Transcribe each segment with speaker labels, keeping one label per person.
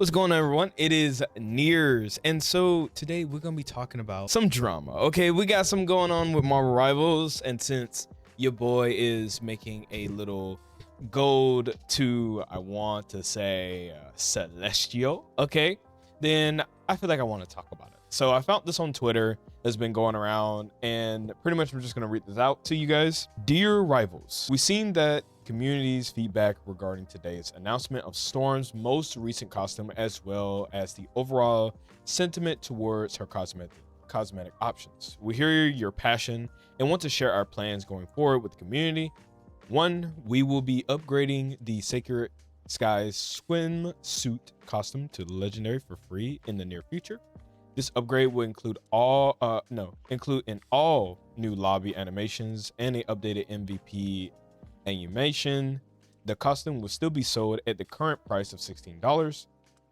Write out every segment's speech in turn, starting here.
Speaker 1: What's going on, everyone? It is xniyrz, and so today we're gonna be talking about some drama. Okay, we got some going on with Marvel Rivals, and since your boy is making a little gold to, I want to say, celestial, okay, then I feel like I want to talk about it. So I found this on Twitter that's been going around, and pretty much I'm just gonna read this out to you guys. Dear Rivals, we've seen that community's feedback regarding today's announcement of Storm's most recent costume, as well as the overall sentiment towards her cosmetic options. We hear your passion and want to share our plans going forward with the community. 1, we will be upgrading the Sacred Skies swimsuit costume to legendary for free in the near future. This upgrade will include in all new lobby animations and an updated MVP animation. The costume will still be sold at the current price of $16.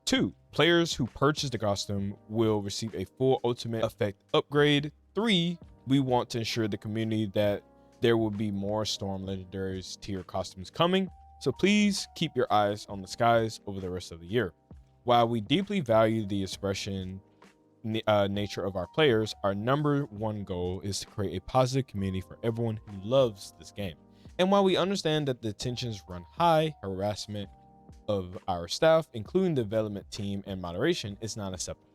Speaker 1: 2, players who purchase the costume will receive a full ultimate effect upgrade. 3, we want to ensure the community that there will be more Storm Legendaries tier costumes coming, so please keep your eyes on the skies over the rest of the year. While we deeply value the expression nature of our players, our #1 goal is to create a positive community for everyone who loves this game. And while we understand that the tensions run high, harassment of our staff, including the development team and moderation, is not acceptable.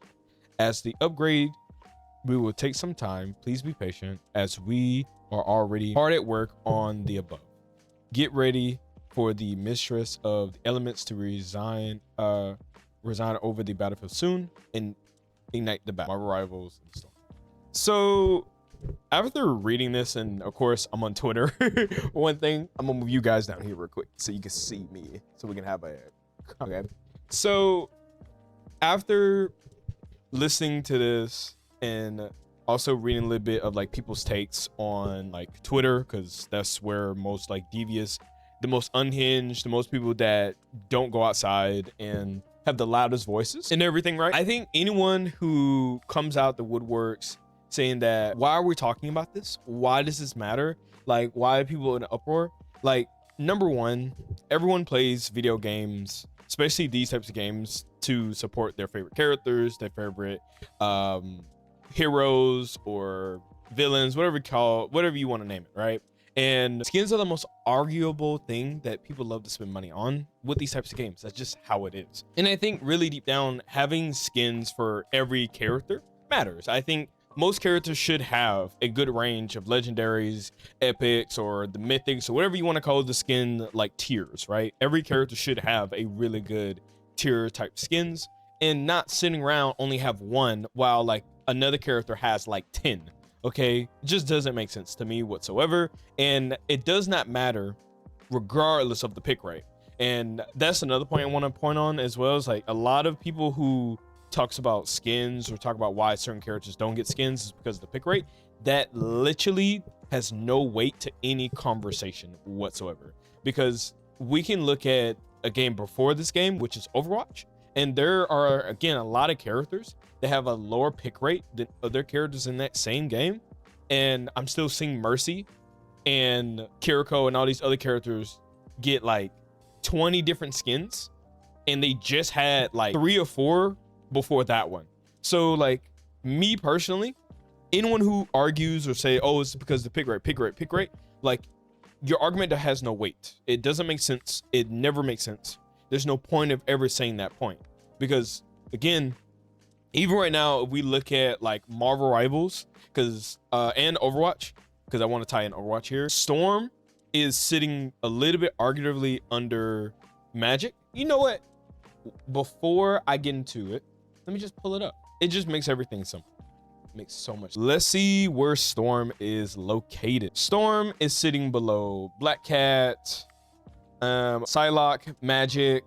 Speaker 1: As the upgrade, we will take some time. Please be patient, as we are already hard at work on the above. Get ready for the mistress of the elements to resign over the battlefield soon and ignite the battle. Marvel Rivals and stuff. So after reading this, and of course I'm on Twitter, one thing, I'm gonna move you guys down here real quick so you can see me, so we can have a okay. So after listening to this and also reading a little bit of like people's takes on like Twitter, because that's where most like devious, the most unhinged, the most people that don't go outside and have the loudest voices and everything, right? I think anyone who comes out the woodworks saying that, why are we talking about this? Why does this matter? Like, why are people in an uproar? Like, #1, everyone plays video games, especially these types of games, to support their favorite characters, their favorite heroes or villains, whatever you want to name it, right? And skins are the most arguable thing that people love to spend money on with these types of games. That's just how it is. And I think really deep down, having skins for every character matters. I think most characters should have a good range of legendaries, epics, or the mythics, or whatever you want to call the skin, like tiers, right? Every character should have a really good tier type skins, and not sitting around only have one while like another character has like 10. Okay, it just doesn't make sense to me whatsoever, and it does not matter regardless of the pick rate. And that's another point I want to point on as well, is like a lot of people who talks about skins or talk about why certain characters don't get skins is because of the pick rate. That literally has no weight to any conversation whatsoever, because we can look at a game before this game, which is Overwatch, and there are, again, a lot of characters that have a lower pick rate than other characters in that same game, and I'm still seeing Mercy and Kiriko and all these other characters get like 20 different skins, and they just had like 3 or 4 before that one. So like, me personally, anyone who argues or say, oh, it's because the pick rate, like, your argument that has no weight. It doesn't make sense. It never makes sense. There's no point of ever saying that point, because again, even right now, if we look at like Marvel Rivals, and Overwatch, because I want to tie in Overwatch here, Storm is sitting a little bit arguably under Magic. You know what? Before I get into it, let me just pull it up. It just makes everything simple. It makes so much. Let's see where Storm is located. Storm is sitting below Black Cat, Psylocke, Magic,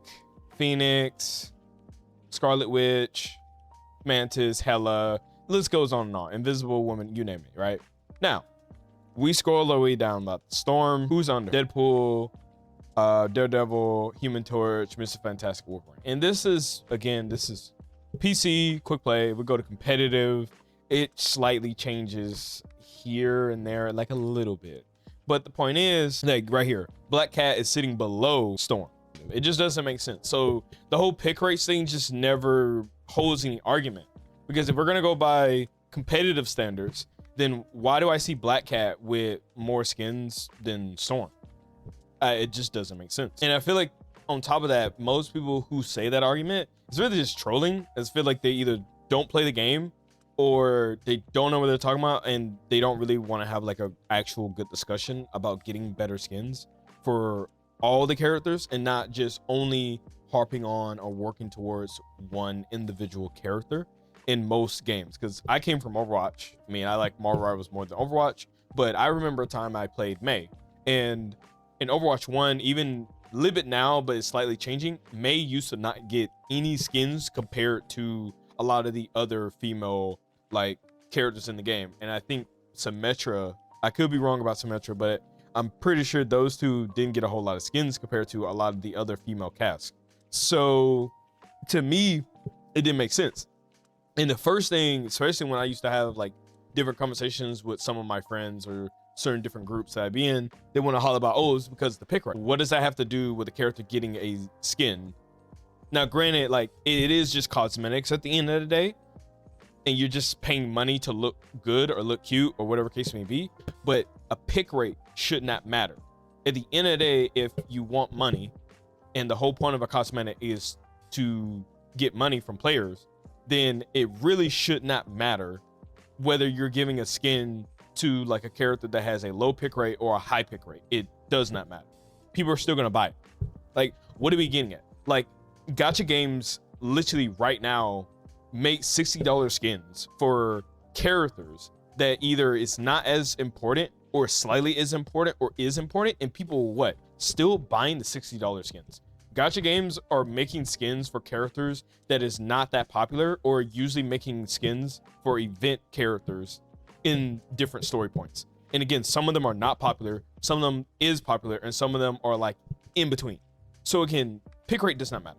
Speaker 1: Phoenix, Scarlet Witch, Mantis, Hela, list goes on and on. Invisible Woman, you name it, right? Now, we scroll the way down about Storm. Who's under? Deadpool, Daredevil, Human Torch, Mr. Fantastic, Wolverine. And this is, again, this is PC, quick play. We go to competitive. It slightly changes here and there, like a little bit. But the point is, like right here, Black Cat is sitting below Storm. competitive. It just doesn't make sense. So the whole pick race thing just never holds any argument, because if we're gonna go by competitive standards, then why do I see Black Cat with more skins than Storm? It just doesn't make sense. And I feel like on top of that, most people who say that argument is really just trolling. I just feel like they either don't play the game or they don't know what they're talking about, and they don't really want to have like a actual good discussion about getting better skins for all the characters, and not just only harping on or working towards one individual character in most games. Because I came from Overwatch. I mean, I like Marvel Rivals more than Overwatch, but I remember a time I played Mei, and in Overwatch 1, even a little bit now, but it's slightly changing, Mei used to not get any skins compared to a lot of the other female like characters in the game. And I think Symmetra, I could be wrong about Symmetra, but I'm pretty sure those two didn't get a whole lot of skins compared to a lot of the other female casts. So to me, it didn't make sense. And the first thing, especially when I used to have like different conversations with some of my friends or certain different groups that I be in, they want to holler about, oh, it's because of the pick rate. What does that have to do with the character getting a skin? Now, granted, like it is just cosmetics at the end of the day, and you're just paying money to look good or look cute or whatever case may be, but a pick rate should not matter. At the end of the day, if you want money and the whole point of a cosmetic is to get money from players, then it really should not matter whether you're giving a skin to like a character that has a low pick rate or a high pick rate. It does not matter. People are still gonna buy it. Like, what are we getting at? Like, gacha games literally right now make $60 skins for characters that either is not as important or slightly is important or is important, and people what? Still buying the $60 skins. Gacha games are making skins for characters that is not that popular, or usually making skins for event characters in different story points. And again, some of them are not popular, some of them is popular, and some of them are like in between. So again, pick rate does not matter.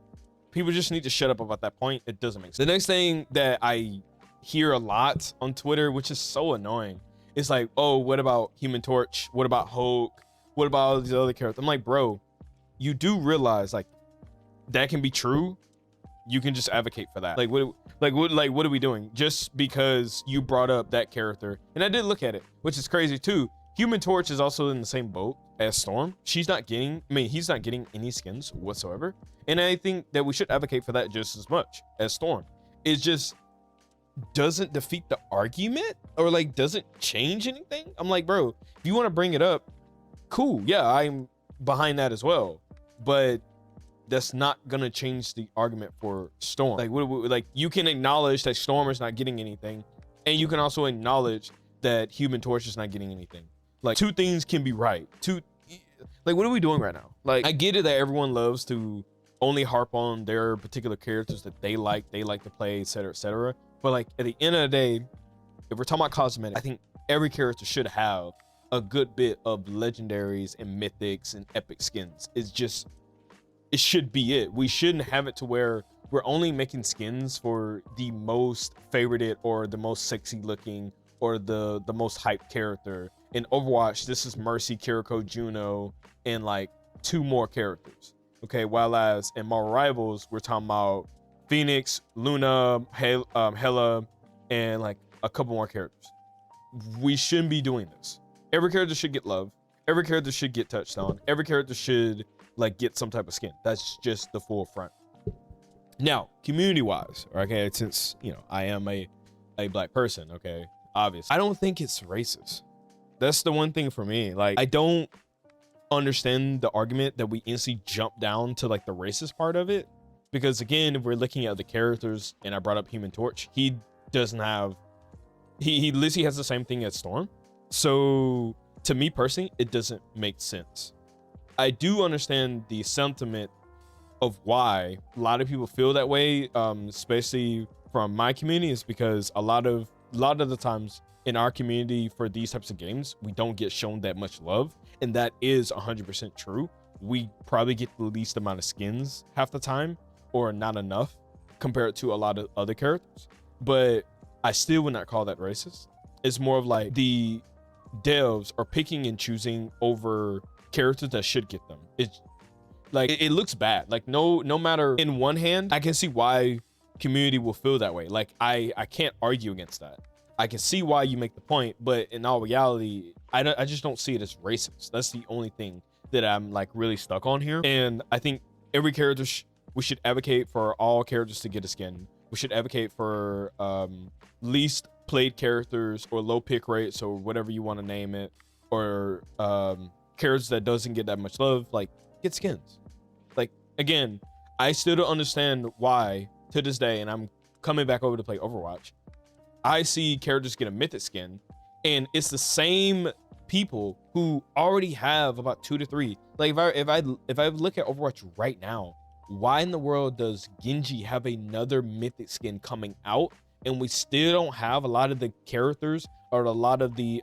Speaker 1: People just need to shut up about that point. It doesn't make sense. The next thing that I hear a lot on Twitter, which is so annoying, is like, oh, what about Human Torch? What about Hulk? What about all these other characters? I'm like, bro, you do realize like that can be true. You can just advocate for that. What are we doing? Just because you brought up that character, and I did look at it, which is crazy too. Human Torch is also in the same boat as Storm. He's not getting any skins whatsoever. And I think that we should advocate for that just as much as Storm. It just doesn't defeat the argument or like doesn't change anything. I'm like, bro, if you want to bring it up, cool. Yeah, I'm behind that as well. But that's not gonna change the argument for Storm. Like, you can acknowledge that Storm is not getting anything, and you can also acknowledge that Human Torch is not getting anything. Like, two things can be right. Like, what are we doing right now? Like, I get it that everyone loves to only harp on their particular characters that they like to play, etc., etc. But like, at the end of the day, if we're talking about cosmetic, I think every character should have a good bit of legendaries and mythics and epic skins. It should be it. We shouldn't have it to where we're only making skins for the most favorited or the most sexy looking or the most hyped character. In Overwatch, this is Mercy, Kiriko, Juno, and like 2 more characters. Okay, while as in Marvel Rivals, we're talking about Phoenix, Luna, Hela, and like a couple more characters. We shouldn't be doing this. Every character should get love. Every character should get touched on. Every character should like get some type of skin. That's just the full front. Now, community wise, okay, since I am a black person, okay, obviously, I don't think it's racist. That's the one thing for me. Like, I don't understand the argument that we instantly jump down to like the racist part of it, because again, if we're looking at the characters, and I brought up Human Torch, he doesn't have, he literally has the same thing as Storm. So to me personally, it doesn't make sense. I do understand the sentiment of why a lot of people feel that way, especially from my community, is because a lot of the times in our community for these types of games, we don't get shown that much love, and that is 100% true. We probably get the least amount of skins half the time, or not enough compared to a lot of other characters. But I still would not call that racist. It's more of like the devs are picking and choosing over characters that should get them. Like it looks bad. Like no matter, in one hand, I can see why community will feel that way. Like I can't argue against that. I can see why you make the point, but in all reality, I just don't see it as racist. That's the only thing that I'm like really stuck on here. And I think every character we should advocate for all characters to get a skin. We should advocate for least played characters or low pick rates or whatever you want to name it, or characters that doesn't get that much love, like get skins. Like again, I still don't understand why to this day, and I'm coming back over to play Overwatch, I see characters get a mythic skin and it's the same people who already have about 2 to 3. Like if I look at Overwatch right now, why in the world does Genji have another mythic skin coming out and we still don't have a lot of the characters or a lot of the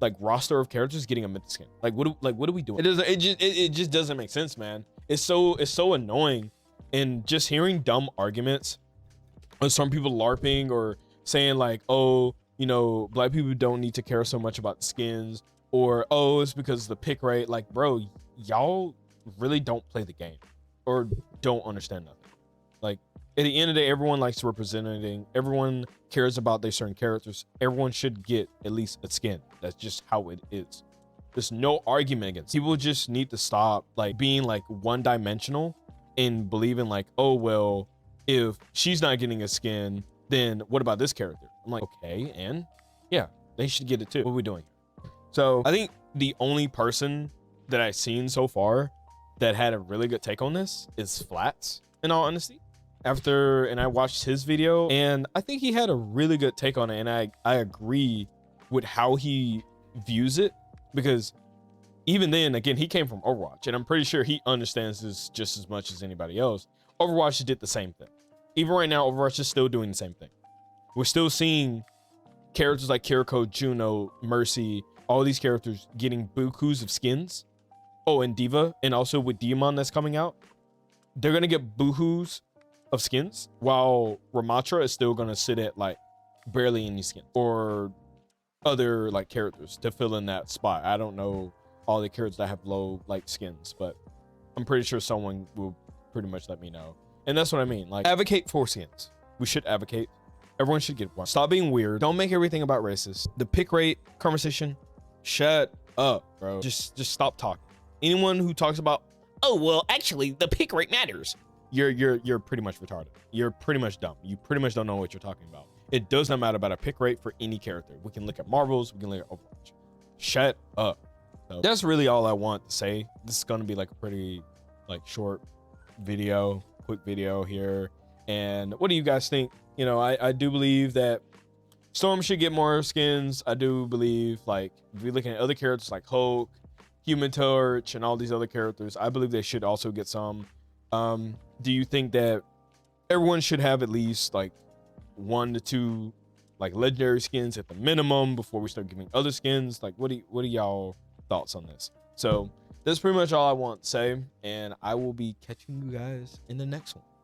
Speaker 1: like roster of characters getting a mythic skin? Like what are we doing? It just doesn't make sense, man. It's so annoying. And just hearing dumb arguments of some people LARPing or saying like, oh, you know, black people don't need to care so much about the skins, or oh, it's because of the pick rate. Like, bro, y'all really don't play the game or don't understand nothing. Like at the end of the day, everyone likes representing, everyone cares about their certain characters. Everyone should get at least a skin. That's just how it is. There's no argument against it. People just need to stop like being like one-dimensional and believing like, oh well, if she's not getting a skin, then what about this character? I'm like, okay, and yeah, they should get it too. What are we doing here? So I think the only person that I've seen so far that had a really good take on this is Flats, in all honesty. And I watched his video and I think he had a really good take on it, and I agree with how he views it, because even then, again, he came from Overwatch and I'm pretty sure he understands this just as much as anybody else. Overwatch did the same thing. Even right now, Overwatch is still doing the same thing. We're still seeing characters like Kiriko, Juno, Mercy, all these characters getting bukus of skins. Oh, and Diva, and also with Demon that's coming out, they're gonna get boohoos of skins, while Ramatra is still gonna sit at like barely any skin, or other like characters to fill in that spot. I don't know all the characters that have low like skins, but I'm pretty sure someone will pretty much let me know. And that's what I mean. Like, advocate for skins. We should advocate. Everyone should get one. Stop being weird. Don't make everything about racist. The pick rate conversation, shut up, bro. Just stop talking. Anyone who talks about, oh well, actually the pick rate matters, you're pretty much retarded. You're pretty much dumb. You pretty much don't know what you're talking about. It does not matter about a pick rate for any character. We can look at Marvels, we can look at Overwatch. Shut up. So that's really all I want to say. This is gonna be like a pretty like short video, quick video here. And what do you guys think? You know, I do believe that Storm should get more skins. I do believe, like, if we're looking at other characters like Hulk, Human Torch, and all these other characters, I believe they should also get some. Do you think that everyone should have at least like 1 to 2 like legendary skins at the minimum before we start giving other skins? Like, what are y'all thoughts on this? So that's pretty much all I want to say, and I will be catching you guys in the next one.